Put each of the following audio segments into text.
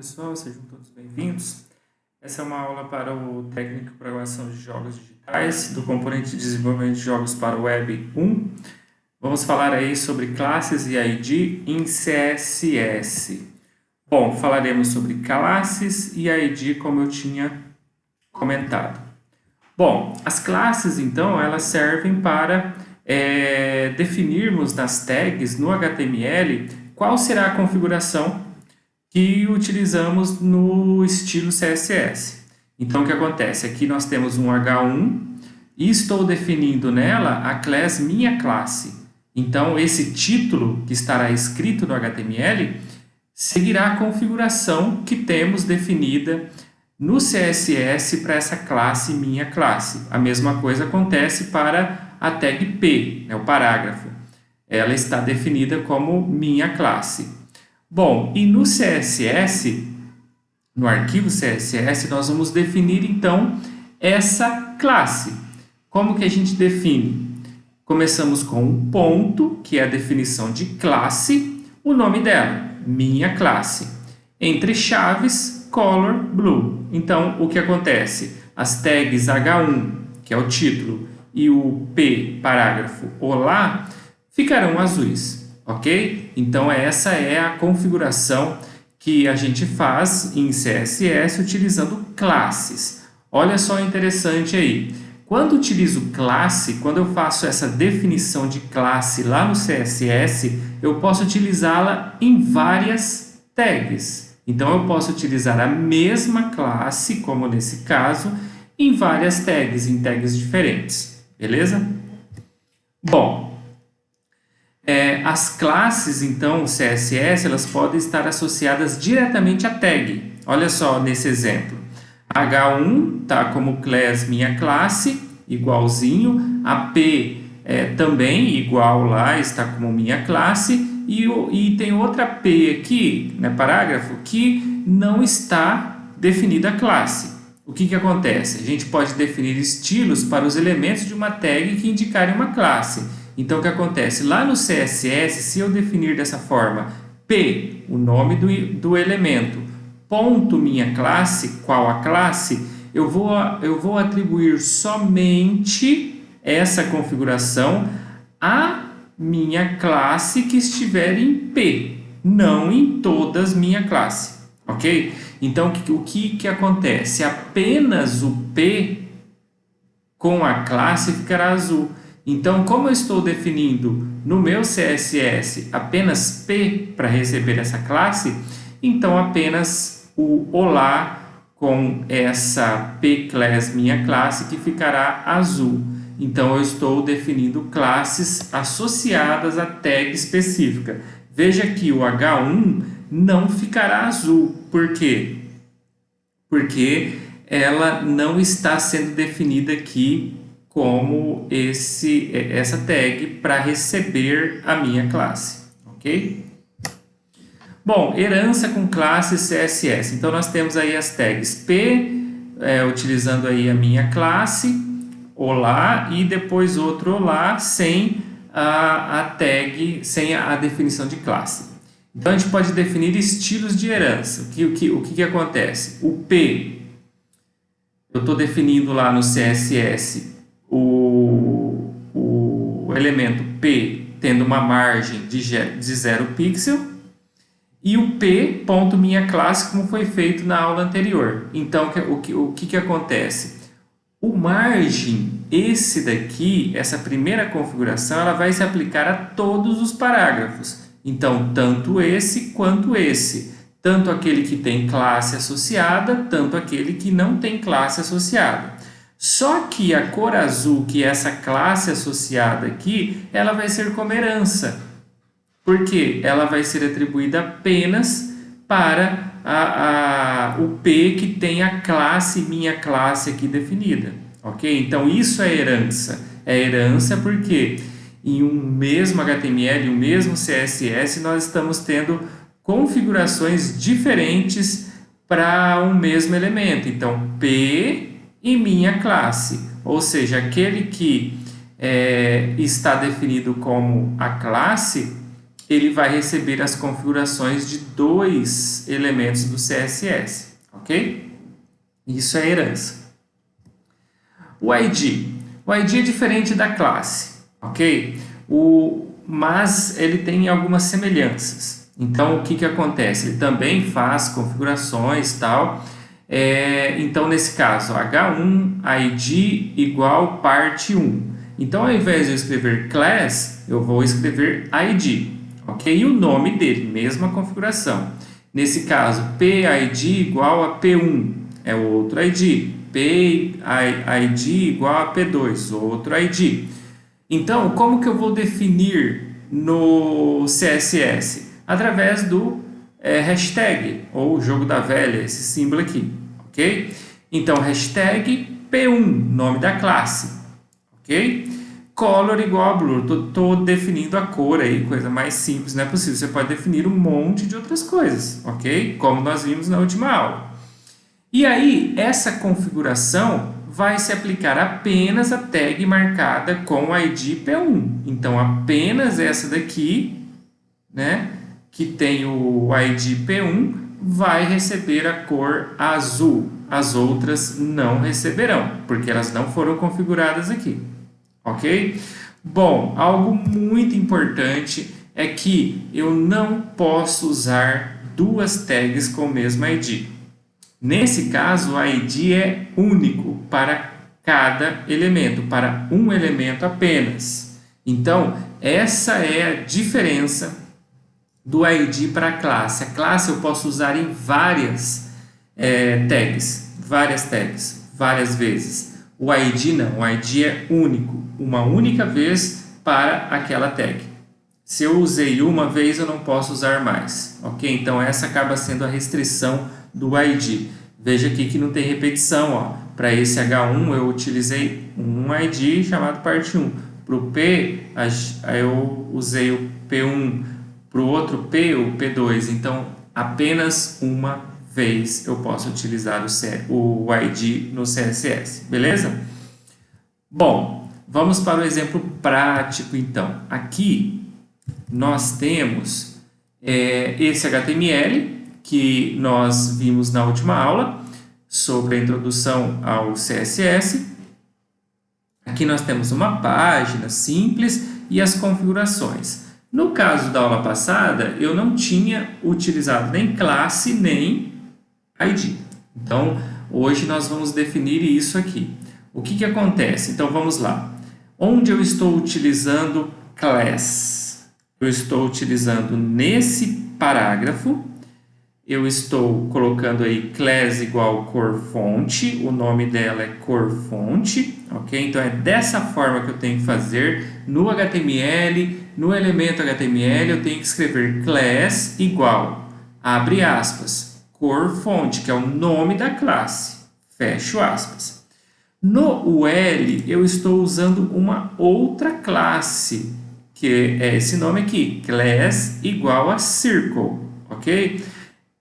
Pessoal, sejam todos bem-vindos. Essa é uma aula para o técnico de programação de jogos digitais do componente de desenvolvimento de jogos para o Web 1. Vamos falar aí sobre classes e ID em CSS. Bom, falaremos sobre classes e ID como eu tinha comentado. Bom, as classes então elas servem para definirmos nas tags no HTML qual será a configuração que utilizamos no estilo CSS. Então, o que acontece? Aqui nós temos um H1 e estou definindo nela a class minha classe. Então, esse título que estará escrito no HTML seguirá a configuração que temos definida no CSS para essa classe minha classe. A mesma coisa acontece para a tag P, o parágrafo. Ela está definida como minha classe. Bom, e no CSS, no arquivo CSS, nós vamos definir então essa classe. Como que a gente define? Começamos com um ponto, que é a definição de classe, o nome dela, minha classe. Entre chaves, color blue. Então, o que acontece? As tags H1, que é o título, e o P, parágrafo, olá, ficarão azuis. Ok? Então, essa é a configuração que a gente faz em CSS utilizando classes. Olha só interessante aí. Quando utilizo classe, quando eu faço essa definição de classe lá no CSS, eu posso utilizá-la em várias tags. Então, eu posso utilizar a mesma classe, como nesse caso, em várias tags, em tags diferentes. Beleza? Bom, as classes, então, o CSS, elas podem estar associadas diretamente à tag. Olha só nesse exemplo. H1 está como class minha classe, igualzinho. A P também igual lá, está como minha classe. E tem outra P aqui, parágrafo, que não está definida a classe. O que acontece? A gente pode definir estilos para os elementos de uma tag que indicarem uma classe. Então, o que acontece? Lá no CSS, se eu definir dessa forma, P, o nome do elemento, ponto minha classe, qual a classe, eu vou atribuir somente essa configuração à minha classe que estiver em P, não em todas minha classe, ok? Então, o que acontece? Apenas o P com a classe ficará azul. Então, como eu estou definindo no meu CSS apenas P para receber essa classe, então apenas o olá com essa P-class minha classe que ficará azul. Então, eu estou definindo classes associadas à tag específica. Veja que o H1 não ficará azul. Por quê? Porque ela não está sendo definida aqui como essa tag para receber a minha classe, ok? Bom, herança com classe CSS. Então, nós temos aí as tags P, utilizando aí a minha classe, olá, e depois outro olá sem a tag, sem a definição de classe. Então, a gente pode definir estilos de herança. O que acontece? O P, eu estou definindo lá no CSS o elemento P tendo uma margem de 0 pixel e o P ponto minha classe como foi feito na aula anterior. Então, o que acontece? O margem, esse daqui, essa primeira configuração, ela vai se aplicar a todos os parágrafos. Então, tanto esse quanto esse. Tanto aquele que tem classe associada, tanto aquele que não tem classe associada. Só que a cor azul, que é essa classe associada aqui, ela vai ser como herança. Por quê? Ela vai ser atribuída apenas para o P que tem a classe, minha classe aqui definida. Ok? Então, isso é herança. É herança porque em um mesmo HTML, um mesmo CSS, nós estamos tendo configurações diferentes para um mesmo elemento. Então, P e minha classe, ou seja, aquele que está definido como a classe, ele vai receber as configurações de 2 elementos do CSS, ok? Isso é herança. O ID. O ID é diferente da classe, ok? Mas ele tem algumas semelhanças. Então, o que acontece? Ele também faz configurações e tal. Então, nesse caso, H1 ID igual parte 1. Então, ao invés de eu escrever class, eu vou escrever ID, ok? E o nome dele, mesma configuração. Nesse caso, PID igual a P1 é outro ID. PID igual a P2, outro ID. Então, como que eu vou definir no CSS? Através do hashtag, ou jogo da velha, esse símbolo aqui, ok? Então, hashtag P1, nome da classe, ok? Color igual a blur, estou definindo a cor aí, coisa mais simples, não é possível. Você pode definir um monte de outras coisas, ok? Como nós vimos na última aula. E aí, essa configuração vai se aplicar apenas a tag marcada com o ID P1. Então, apenas essa daqui, né, que tem o ID P1, vai receber a cor azul. As outras não receberão, porque elas não foram configuradas aqui. Ok? Bom, algo muito importante é que eu não posso usar 2 tags com o mesmo ID. Nesse caso, o ID é único para cada elemento, para um elemento apenas. Então, essa é a diferença do ID para a classe. A classe eu posso usar em várias tags, várias vezes. O ID não, o ID é único, uma única vez para aquela tag. Se eu usei uma vez, eu não posso usar mais, ok? Então, essa acaba sendo a restrição do ID. Veja aqui que não tem repetição, ó. Para esse H1 eu utilizei um ID chamado parte 1. Para o P, eu usei o P1. Para o outro P, o P2. Então, apenas uma vez eu posso utilizar o ID no CSS, beleza? Bom, vamos para o exemplo prático, então. Aqui, nós temos esse HTML que nós vimos na última aula sobre a introdução ao CSS. Aqui nós temos uma página simples e as configurações. No caso da aula passada, eu não tinha utilizado nem classe nem ID. Então, hoje nós vamos definir isso aqui. O que acontece? Então, vamos lá. Onde eu estou utilizando class? Eu estou utilizando nesse parágrafo. Eu estou colocando aí class igual cor fonte, o nome dela é cor fonte, ok? Então, é dessa forma que eu tenho que fazer no HTML, no elemento HTML, eu tenho que escrever class igual, abre aspas, cor fonte, que é o nome da classe, fecho aspas. No UL, eu estou usando uma outra classe, que é esse nome aqui, class igual a circle, ok?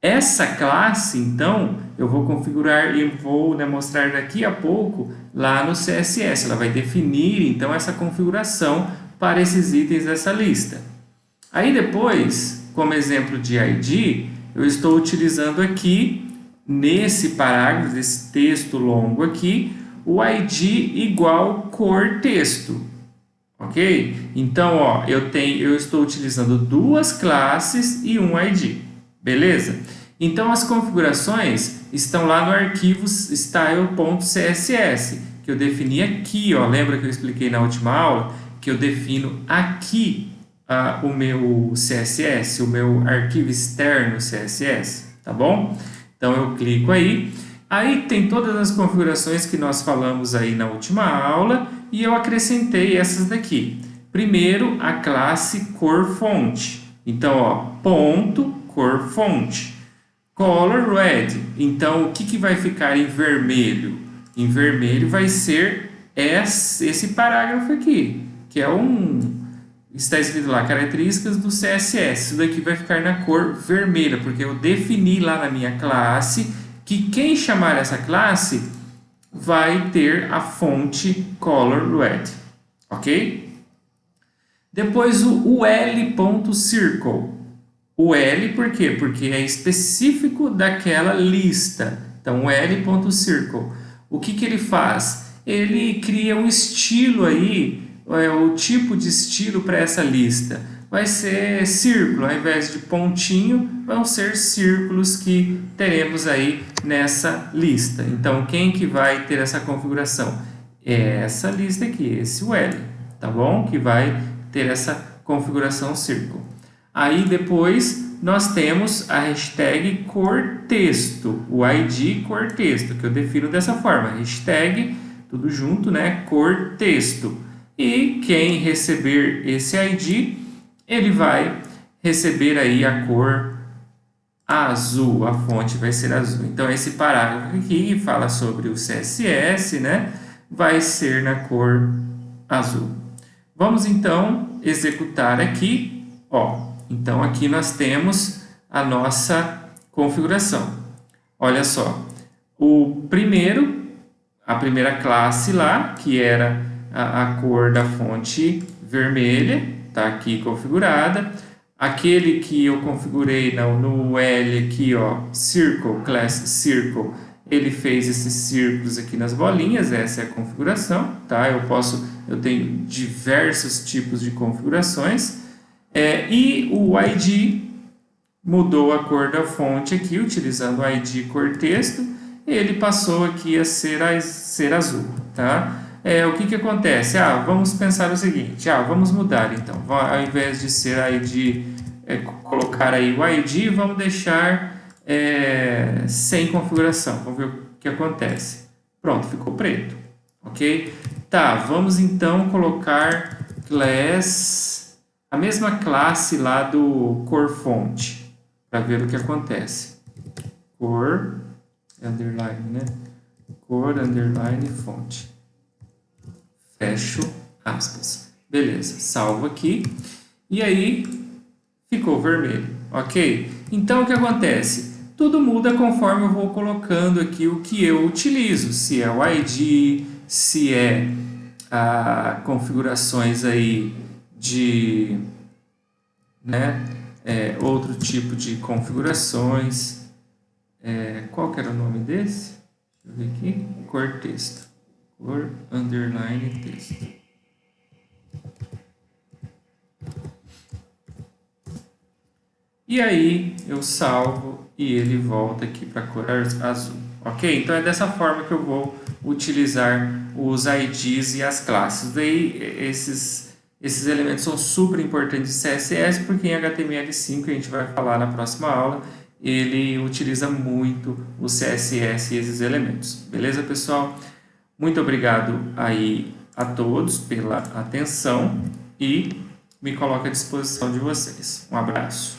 Essa classe, então, eu vou configurar e vou mostrar daqui a pouco lá no CSS. Ela vai definir, então, essa configuração para esses itens dessa lista. Aí depois, como exemplo de ID, eu estou utilizando aqui, nesse parágrafo, desse texto longo aqui, o ID igual cor texto. Ok? Então, ó, eu estou utilizando 2 classes e um ID. Beleza? Então, as configurações estão lá no arquivo style.css, que eu defini aqui, ó. Lembra que eu expliquei na última aula? Que eu defino aqui o meu CSS, o meu arquivo externo CSS, tá bom? Então, eu clico aí. Aí tem todas as configurações que nós falamos aí na última aula e eu acrescentei essas daqui. Primeiro, a classe cor fonte. Então, ó, ponto cor fonte. Color red. Então, o que vai ficar em vermelho? Em vermelho vai ser esse parágrafo aqui, que é está escrito lá, características do CSS. Isso daqui vai ficar na cor vermelha, porque eu defini lá na minha classe que quem chamar essa classe vai ter a fonte color red, ok? Depois o L.circle. O L por quê? Porque é específico daquela lista. Então, o L.circle. O que ele faz? Ele cria um estilo aí, o tipo de estilo para essa lista. Vai ser círculo, ao invés de pontinho, vão ser círculos que teremos aí nessa lista. Então, quem que vai ter essa configuração? É essa lista aqui, esse L, tá bom? Que vai ter essa configuração círculo. Aí depois nós temos a hashtag cor texto, o ID cor texto, que eu defino dessa forma, hashtag, tudo junto, né, cor texto. E quem receber esse ID, ele vai receber aí a cor azul, a fonte vai ser azul. Então esse parágrafo aqui que fala sobre o CSS, né, vai ser na cor azul. Vamos então executar aqui, ó. Então, aqui nós temos a nossa configuração. Olha só, a primeira classe lá, que era a cor da fonte vermelha, está aqui configurada. Aquele que eu configurei no L aqui, ó, Circle, Class Circle, ele fez esses círculos aqui nas bolinhas, essa é a configuração, tá? Eu tenho diversos tipos de configurações. E o ID mudou a cor da fonte aqui, utilizando o ID cor texto, ele passou aqui a ser azul, tá? O que acontece? Vamos pensar o seguinte, vamos mudar então, ao invés de ser ID, colocar aí o ID, vamos deixar sem configuração, vamos ver o que acontece. Pronto, ficou preto, ok? Tá, vamos então colocar class... a mesma classe lá do cor fonte, para ver o que acontece. Cor, underline, né? Cor, underline, fonte. Fecho aspas. Beleza, salvo aqui. E aí, ficou vermelho, ok? Então, o que acontece? Tudo muda conforme eu vou colocando aqui o que eu utilizo. Se é o ID, se é configurações aí de outro tipo de configurações. Qual que era o nome desse? Deixa eu ver aqui. Cor texto. Cor underline texto. E aí eu salvo e ele volta aqui para a cor azul. Ok? Então é dessa forma que eu vou utilizar os IDs e as classes. Daí esses elementos são super importantes em CSS, porque em HTML5, que a gente vai falar na próxima aula, ele utiliza muito o CSS e esses elementos. Beleza, pessoal? Muito obrigado aí a todos pela atenção e me coloco à disposição de vocês. Um abraço.